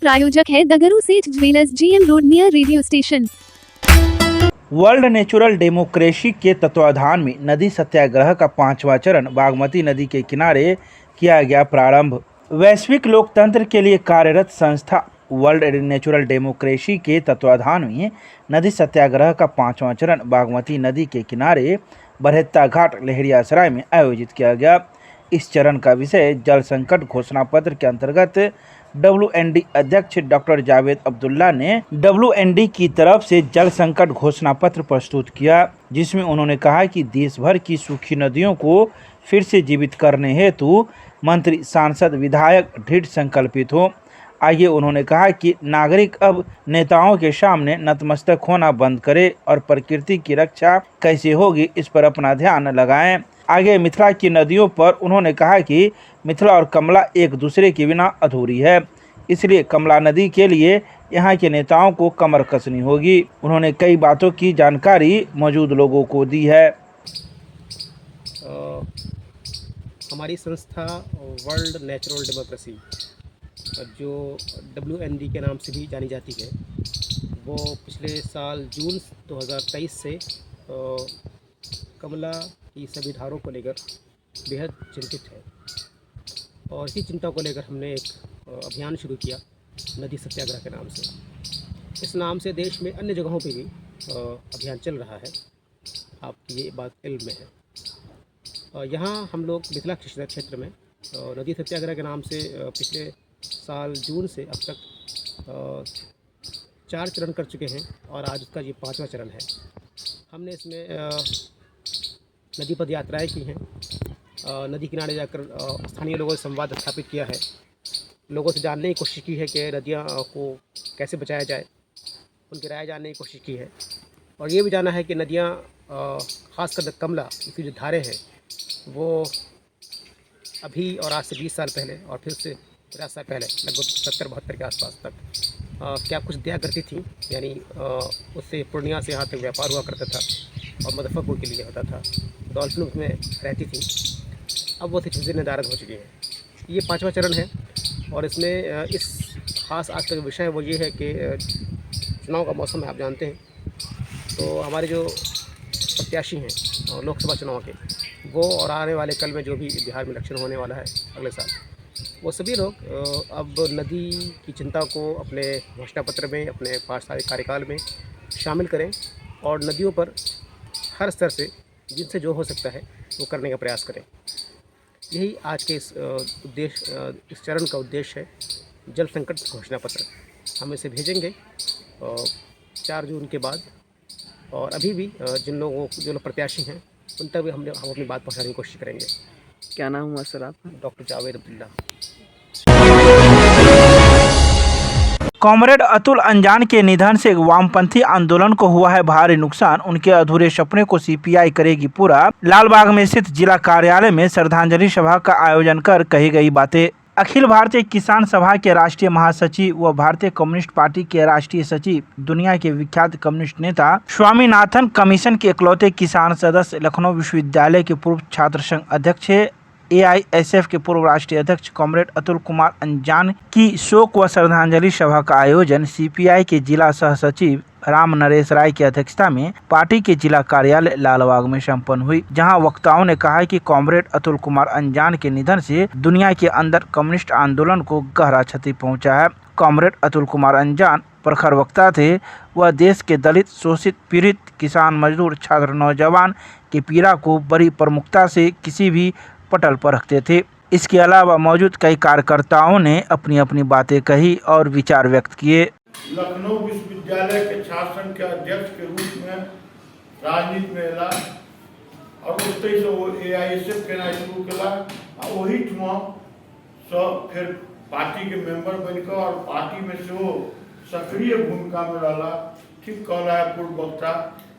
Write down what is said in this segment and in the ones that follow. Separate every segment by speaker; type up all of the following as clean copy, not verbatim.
Speaker 1: प्रायोजक है द गुरु सेठ jewellers, GM road near radio station.
Speaker 2: World natural democracy के तत्वाधान में नदी सत्याग्रह का 5वां चरण बागमती नदी के किनारे किया गया प्रारंभ। वैश्विक लोकतंत्र के लिए कार्यरत संस्था वर्ल्ड नेचुरल डेमोक्रेसी के तत्वाधान में नदी सत्याग्रह का 5वां चरण बागमती नदी के किनारे बरहेत्ता घाट लहरियासराय में आयोजित किया गया। इस चरण का विषय जल संकट घोषणा पत्र के अंतर्गत WND अध्यक्ष डॉक्टर जावेद अब्दुल्ला ने WND की तरफ से जल संकट घोषणा पत्र प्रस्तुत किया, जिसमें उन्होंने कहा कि देश भर की सूखी नदियों को फिर से जीवित करने हेतु मंत्री, सांसद, विधायक दृढ़ संकल्पित हो। आगे उन्होंने कहा कि नागरिक अब नेताओं के सामने नतमस्तक होना बंद करें और प्रकृति की रक्षा कैसे होगी इस पर अपना ध्यान लगाएं। आगे मिथिला की नदियों पर उन्होंने कहा कि मिथिला और कमला एक दूसरे के बिना अधूरी है, इसलिए कमला नदी के लिए यहाँ के नेताओं को कमर कसनी होगी। उन्होंने कई बातों की जानकारी मौजूद लोगों को दी है।
Speaker 3: हमारी संस्था वर्ल्ड नेचुरल डेमोक्रेसी, जो WND के नाम से भी जानी जाती है, वो पिछले साल जून 2023 से कमला की सभी धारों को लेकर बेहद चिंतित है और इसी चिंता को लेकर हमने एक अभियान शुरू किया नदी सत्याग्रह के नाम से। इस नाम से देश में अन्य जगहों पे भी अभियान चल रहा है, आपकी ये बात इल्म में है। यहाँ हम लोग मिथिला क्षेत्र में नदी सत्याग्रह के नाम से पिछले साल जून से अब तक 4 चरण कर चुके हैं और आज उसका ये 5वां चरण है। हमने इसमें नदी पद यात्राएँ की हैं, नदी किनारे जाकर स्थानीय लोगों से संवाद स्थापित किया है, लोगों से जानने की कोशिश की है कि नदियाँ को कैसे बचाया जाए, उनकी राय जानने की कोशिश की है और ये भी जाना है कि नदियाँ ख़ासकर कमला की जो धारें हैं वो अभी और आज से 20 साल पहले और फिर से 50 साल पहले लगभग 70-72 के आसपास तक क्या कुछ दिया करती थी, यानी उससे पूर्णिया से यहाँ तक व्यापार हुआ करता था और मुजफ्फरपुर के लिए होता था, डॉल्फिन उसमें रहती थी। अब वो चीज़ें निर्धारित हो चुकी हैं। ये 5वां चरण है और इसमें इस खास आज का विषय वो ये है कि चुनाव का मौसम है, आप जानते हैं, तो हमारे जो प्रत्याशी हैं लोकसभा चुनाव के, वो और आने वाले कल में जो भी बिहार में इलेक्शन होने वाला है अगले साल, वो सभी लोग अब नदी की चिंता को अपने घोषणा पत्र में, अपने 5 साल कार्यकाल में शामिल करें और नदियों पर हर स्तर से जिनसे जो हो सकता है वो करने का प्रयास करें। यही आज के इस चरण का उद्देश्य है। जल संकट घोषणा पत्र हम इसे भेजेंगे 4 जून के बाद और अभी भी जो लोग प्रत्याशी हैं उन तक भी हम अपनी बात पहुंचाने की कोशिश करेंगे।
Speaker 4: क्या नाम हुआ सर आपका?
Speaker 3: डॉक्टर जावेद अब्दुल्ला।
Speaker 2: कॉमरेड अतुल अंजान के निधन से वामपंथी आंदोलन को हुआ है भारी नुकसान, उनके अधूरे सपने को CPI करेगी पूरा। लालबाग में स्थित जिला कार्यालय में श्रद्धांजलि सभा का आयोजन कर कही गई बातें। अखिल भारतीय किसान सभा के राष्ट्रीय महासचिव व भारतीय कम्युनिस्ट पार्टी के राष्ट्रीय सचिव, दुनिया के विख्यात कम्युनिस्ट नेता, स्वामीनाथन कमीशन के इकलौते किसान सदस्य, लखनऊ विश्वविद्यालय के पूर्व छात्र संघ अध्यक्ष, AISF के पूर्व राष्ट्रीय अध्यक्ष कॉमरेड अतुल कुमार अंजान की शोक व श्रद्धांजलि सभा का आयोजन CPI के जिला सह सचिव राम नरेश राय की अध्यक्षता में पार्टी के जिला कार्यालय लालबाग में संपन्न हुई, जहां वक्ताओं ने कहा कि कॉमरेड अतुल कुमार अंजान के निधन से दुनिया के अंदर कम्युनिस्ट आंदोलन को गहरा क्षति पहुंचा है। कॉमरेड अतुल कुमार अंजान प्रखर वक्ता थे। वह देश के दलित, शोषित, पीड़ित, किसान, मजदूर, छात्र, नौजवान की पीड़ा को बड़ी प्रमुखता से किसी भी पटल पर रखते थे। इसके अलावा मौजूद कई कार्यकर्ताओं ने अपनी अपनी बातें कही और विचार व्यक्त किए।
Speaker 5: लखनऊ विश्वविद्यालय के छात्र संघ के अध्यक्ष के रूप में राजनीति में अला और उससे वो AISF के ना शुरू कला और वही ठुआ सब फिर पार्टी के मेंबर बनकर और पार्टी में से वो सक्रिय भूमिका में रहा। ठीक कहला है पूर्व वक्ता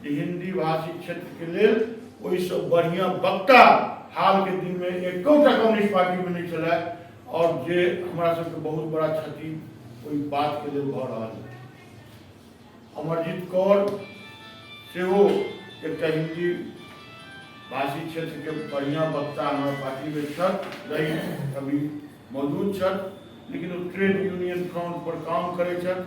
Speaker 5: हिंदी भाषी क्षेत्र के लिए वही सब बढ़िया वक्ता हाल के दिन में एक कम्युनिस्ट पार्टी में नहीं चला और जे हमारा सबके बहुत बड़ा क्षति कोई बात के लिए भर रहा है। अमरजीत कौर से वो एक हिंदी भाषी क्षेत्र के बढ़िया वक्ता हमारे पार्टी में छत रही, कभी मौजूद छत लेकिन वो ट्रेड यूनियन फ्रंट पर काम करे छथि,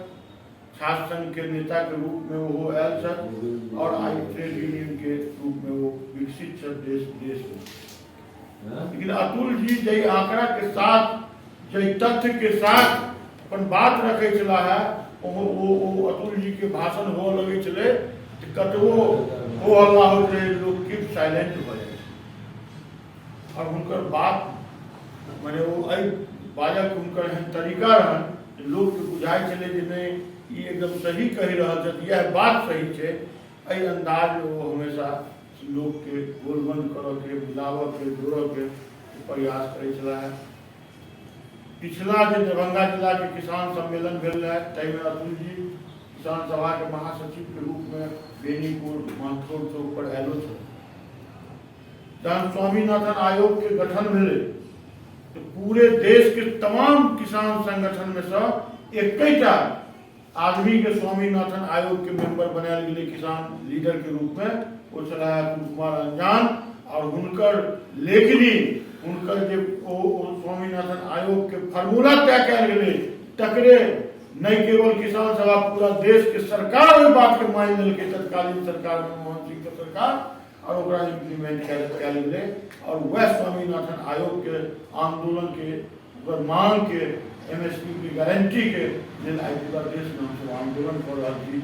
Speaker 5: छात्र संघ के नेता के रूप में वो आयल छथि और आई ट्रेड यूनियन के रूप में वो विकसित छथि देश विदेश में। लेकिन अतुल जी जय आंकड़ा के साथ, जय तथ्य के साथ अपन बात रखे चला है, वो अतुल जी के भाषण हो लगे चले तो कतवो हो हल्ला हो जाए, लोग कीप साइलेंट हो जाए और उनकर बात माने वो आई बाजक उनकर तरीका रहन लोग के बुझाई चले जे नहीं ये एकदम सही कही रहा है, यह बात सही है। अई अंदाज में वो हमेशा लोग के गोलबंद कर के मिलाव के जोड़ के प्रयास करे चला है। पिछला जो दरभंगा जिला के किसान सम्मेलन भेल है तय में अतुल जी किसान सभा के महासचिव के रूप में बेनीपुर माथुर चौक पर आयलो थे। जहाँ स्वामीनाथन आयोग के गठन भेले तो पूरे देश के तमाम किसान संगठन में से एकटा आदमी के स्वामीनाथन आयोग के मेंबर बनायल गेले किसान लीडर के रूप में, वो चला अतुल कुमार अंजान और उनकर लेखनी उनकर जो स्वामीनाथन आयोग के फार्मूला तय कल गए तकरे नहीं केवल किसान सभा पूरा देश के सरकार ओहि बात के मान लेके तत्कालीन सरकार मनमोहन सिंह के सरकार और ओकरा इम्प्लीमेंट कल गए और वह स्वामीनाथन आयोग के आंदोलन के मांग के एमएसपी की गारंटी के लेल आई पूरा देश में हम आंदोलन कर रहा थी।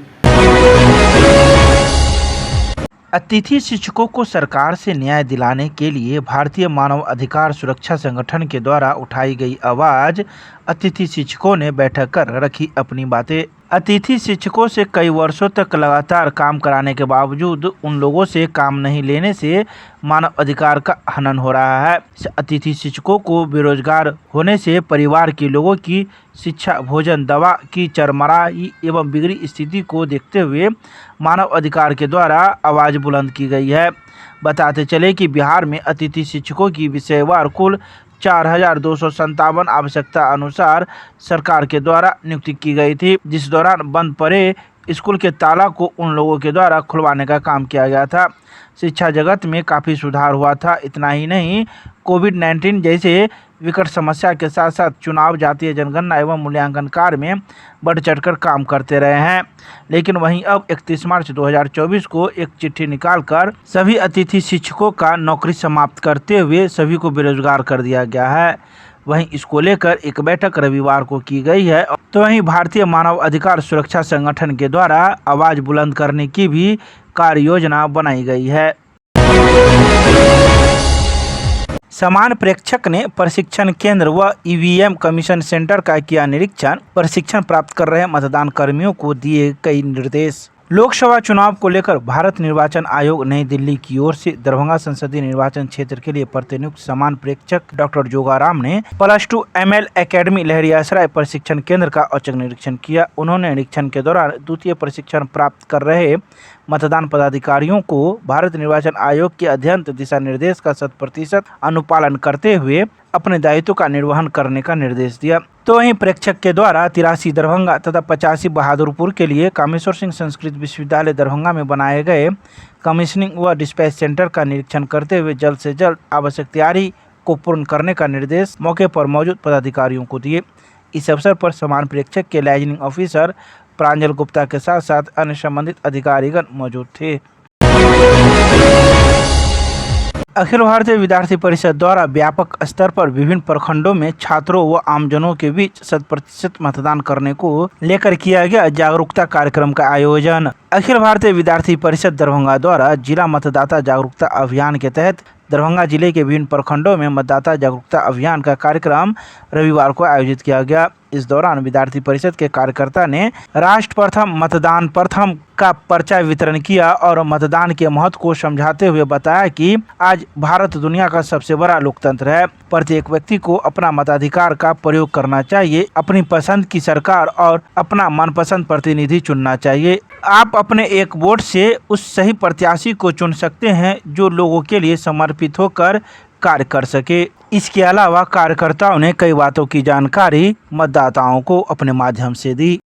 Speaker 2: अतिथि शिक्षकों को सरकार से न्याय दिलाने के लिए भारतीय मानव अधिकार सुरक्षा संगठन के द्वारा उठाई गई आवाज। अतिथि शिक्षकों ने बैठक कर रखी अपनी बातें। अतिथि शिक्षकों से कई वर्षों तक लगातार काम कराने के बावजूद उन लोगों से काम नहीं लेने से मानव अधिकार का हनन हो रहा है। अतिथि शिक्षकों को बेरोजगार होने से परिवार के लोगों की शिक्षा, भोजन, दवा की चरमराई एवं बिगड़ी स्थिति को देखते हुए मानव अधिकार के द्वारा आवाज़ बुलंद की गई है। बताते चले कि बिहार में अतिथि शिक्षकों की विषयवार कुल 4,257 आवश्यकता अनुसार सरकार के द्वारा नियुक्ति की गई थी, जिस दौरान बंद पड़े स्कूल के ताला को उन लोगों के द्वारा खुलवाने का काम किया गया था। शिक्षा जगत में काफ़ी सुधार हुआ था। इतना ही नहीं, कोविड-19 जैसे विकट समस्या के साथ साथ चुनाव, जातीय जनगणना एवं मूल्यांकन कार्य में बढ़ चढ़कर काम करते रहे हैं। लेकिन वहीं अब 31 मार्च 2024 को एक चिट्ठी निकालकर सभी अतिथि शिक्षकों का नौकरी समाप्त करते हुए सभी को बेरोजगार कर दिया गया है। वहीं इसको लेकर एक बैठक रविवार को की गई है। तो वहीं भारतीय मानव अधिकार सुरक्षा संगठन के द्वारा आवाज़ बुलंद करने की भी कार्य योजना बनाई गई है। समान प्रेक्षक ने प्रशिक्षण केंद्र व ईवीएम कमीशन सेंटर का किया निरीक्षण। प्रशिक्षण प्राप्त कर रहे मतदान कर्मियों को दिए कई निर्देश। लोकसभा चुनाव को लेकर भारत निर्वाचन आयोग नई दिल्ली की ओर से दरभंगा संसदीय निर्वाचन क्षेत्र के लिए प्रतिनियुक्त समान प्रेक्षक डॉक्टर जोगाराम ने +2 ML एकेडमी लहरियासराय प्रशिक्षण केंद्र का औचक निरीक्षण किया। उन्होंने निरीक्षण के दौरान द्वितीय प्रशिक्षण प्राप्त कर रहे मतदान पदाधिकारियों को भारत निर्वाचन आयोग के अध्ययन दिशा निर्देश का 100% अनुपालन करते हुए अपने दायित्व का निर्वहन करने का निर्देश दिया। तो वहीं प्रेक्षक के द्वारा 83 दरभंगा तथा 85 बहादुरपुर के लिए कामेश्वर सिंह संस्कृत विश्वविद्यालय दरभंगा में बनाए गए कमीशनिंग व डिस्पैच सेंटर का निरीक्षण करते हुए जल्द से जल्द आवश्यक तैयारी को पूर्ण करने का निर्देश मौके पर मौजूद पदाधिकारियों को दिए। इस अवसर पर समान प्रेक्षक के लाइजनिंग ऑफिसर प्रांजल गुप्ता के साथ साथ अन्य संबंधित अधिकारीगण मौजूद थे। अखिल भारतीय विद्यार्थी परिषद द्वारा व्यापक स्तर पर विभिन्न प्रखंडों में छात्रों व आमजनों के बीच 100% मतदान करने को लेकर किया गया जागरूकता कार्यक्रम का आयोजन। अखिल भारतीय विद्यार्थी परिषद दरभंगा द्वारा जिला मतदाता जागरूकता अभियान के तहत दरभंगा जिले के विभिन्न प्रखंडों में मतदाता जागरूकता अभियान का कार्यक्रम रविवार को आयोजित किया गया। इस दौरान विद्यार्थी परिषद के कार्यकर्ता ने राष्ट्र प्रथम मतदान प्रथम का पर्चा वितरण किया और मतदान के महत्व को समझाते हुए बताया कि आज भारत दुनिया का सबसे बड़ा लोकतंत्र है। प्रत्येक व्यक्ति को अपना मताधिकार का प्रयोग करना चाहिए, अपनी पसंद की सरकार और अपना मनपसंद प्रतिनिधि चुनना चाहिए। आप अपने एक वोट से उस सही प्रत्याशी को चुन सकते हैं जो लोगों के लिए समर्पित होकर कार्य कर सके। इसके अलावा कार्यकर्ताओं ने कई बातों की जानकारी मतदाताओं को अपने माध्यम से दी।